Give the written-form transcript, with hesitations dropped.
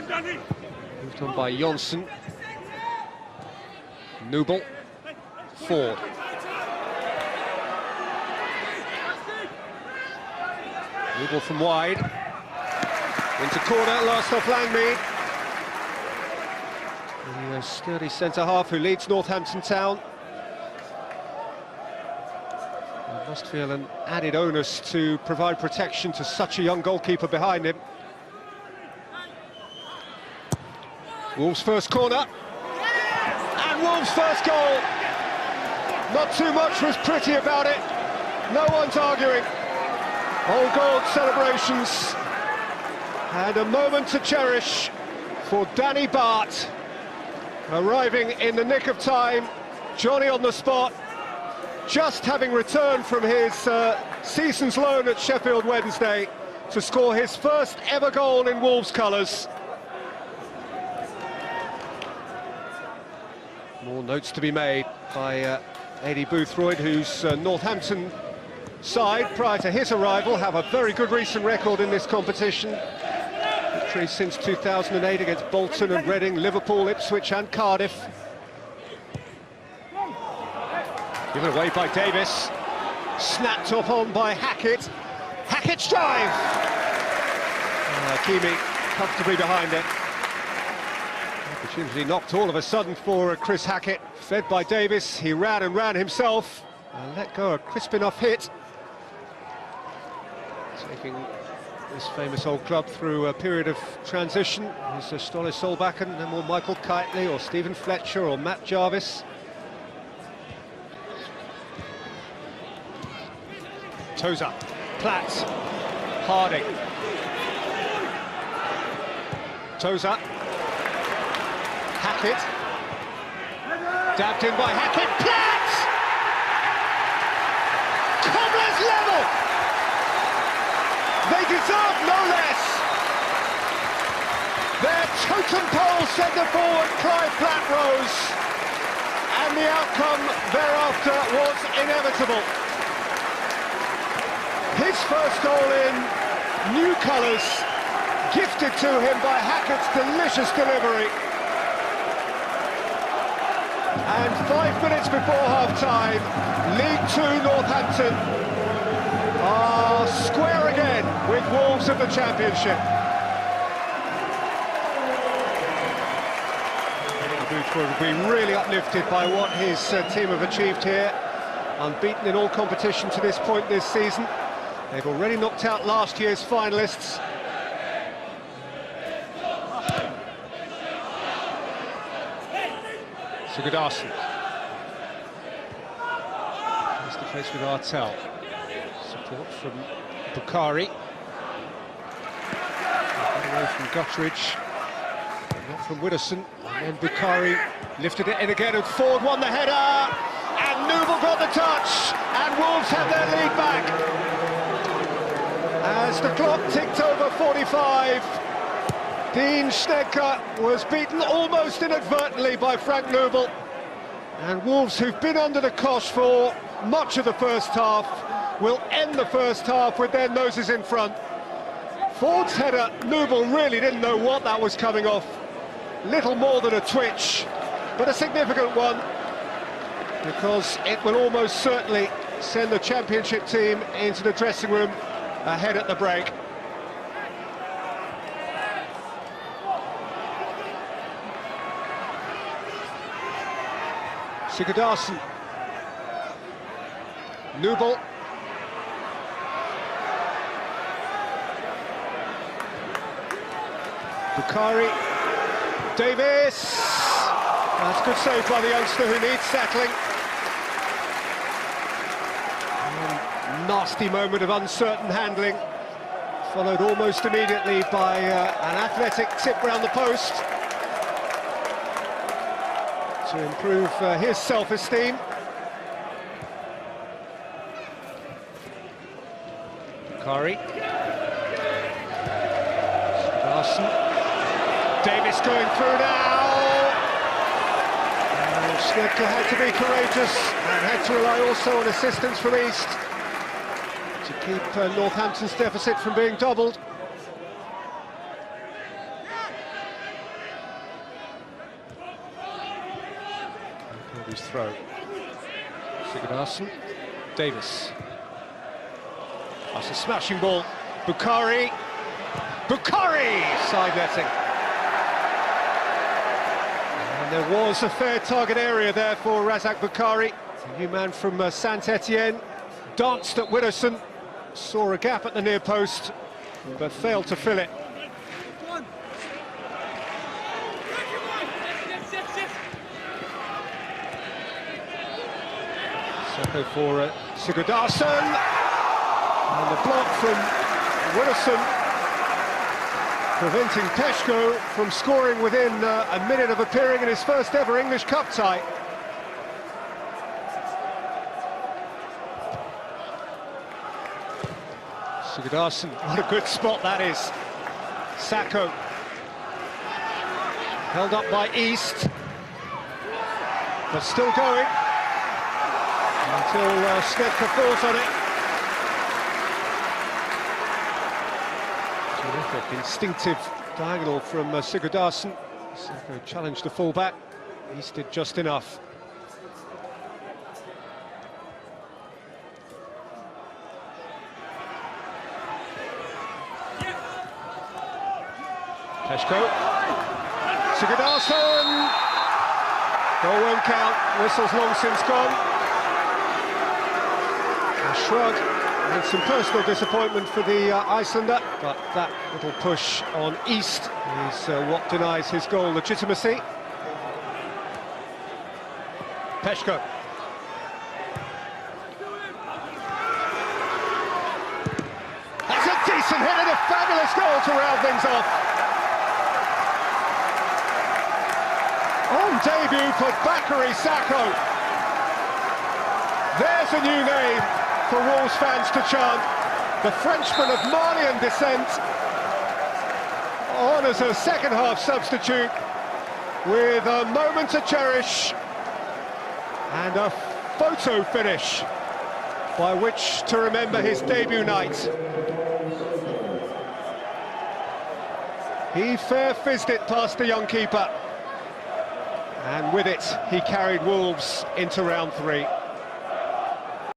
Moved on by Johnson. Nubel. Ford. Nubel from wide. Into corner, last off Langmead. The sturdy centre-half who leads Northampton Town. He must feel an added onus to provide protection to such a young goalkeeper behind him. Wolves' first corner. And Wolves' first goal. Not too much was pretty about it. No one's arguing. Old gold celebrations. And a moment to cherish for Danny Bart. Arriving in the nick of time, Johnny on the spot, just having returned from his season's loan at Sheffield Wednesday to score his first ever goal in Wolves colours. More notes to be made by Eddie Boothroyd, whose Northampton side, prior to his arrival, have a very good recent record in this competition. Victories since 2008 against Bolton and Reading, Liverpool, Ipswich and Cardiff. Given away by Davis. Snapped up on by Hackett. Hackett's drive! Hakimi comfortably behind it. Opportunity knocked all of a sudden for Chris Hackett. Fed by Davis, he ran and ran himself. Let go a crisp enough hit. Taking this famous old club through a period of transition. Is Ståle Solbakken, and more Michael Keightley or Stephen Fletcher or Matt Jarvis. Toza, Platt, Harding. Toza. Hackett. Dabbed in by Hackett. Platt! Cobbler's level! They deserve no less. Their totem pole centre forward, Clive Platt, rose, and the outcome thereafter was inevitable. His first goal in new colours, gifted to him by Hackett's delicious delivery. And 5 minutes before half-time, League Two Northampton are square again with Wolves of the Championship. Booth will be really uplifted by what his team have achieved here. Unbeaten in all competition to this point this season. They've already knocked out last year's finalists. Sigurdarsson. Face to face with Artel. Support from Bukhari. Away from Guttridge. Not from Widdowson. And then Bukhari lifted it in again, and Ford won the header. And Nubel got the touch. And Wolves have their lead back. As the clock ticked over 45, Dean Snedker was beaten almost inadvertently by Frank Nubel. And Wolves, who've been under the cosh for much of the first half, will end the first half with their noses in front. Ford's header, Nubel really didn't know what that was coming off. Little more than a twitch, but a significant one, because it will almost certainly send the Championship team into the dressing room ahead at the break. Sigurdarsson. Nubel. Bukhari. Davis. That's a good save by the youngster who needs settling. Nasty moment of uncertain handling, followed almost immediately by an athletic tip round the post to improve his self-esteem. Bukhari. Larson. Davis going through now. And Snedker had to be courageous and had to rely also on assistance from East to keep Northampton's deficit from being doubled. whose throw. Sigurdarsson, Davis. That's a smashing ball. Bukhari, side netting. And there was a fair target area there for Razak Bukhari. The new man from Saint-Etienne danced at Widdowson, saw a gap at the near post, but failed to fill it. Seko for Sigurdarsson, and the block from Widdowson preventing Peshko from scoring within a minute of appearing in his first ever English Cup tie. Sigurdarsson, what a good spot that is. Sako held up by East, but still going until Snedker falls on it. Terrific, instinctive diagonal from Sigurdarsson. Sako challenged the fullback. East did just enough. Peshko, Sigurdarsson, goal won't count, whistle's long since gone. A shrug and some personal disappointment for the Icelander, but that little push on East is what denies his goal legitimacy. Peshko. That's a decent hit and a fabulous goal to round things off. On debut for Bakary Sako. There's a new name for Wolves fans to chant. The Frenchman of Malian descent on as a second-half substitute with a moment to cherish and a photo finish by which to remember his debut night. He fair-fizzed it past the young keeper, and with it he carried Wolves into round 3.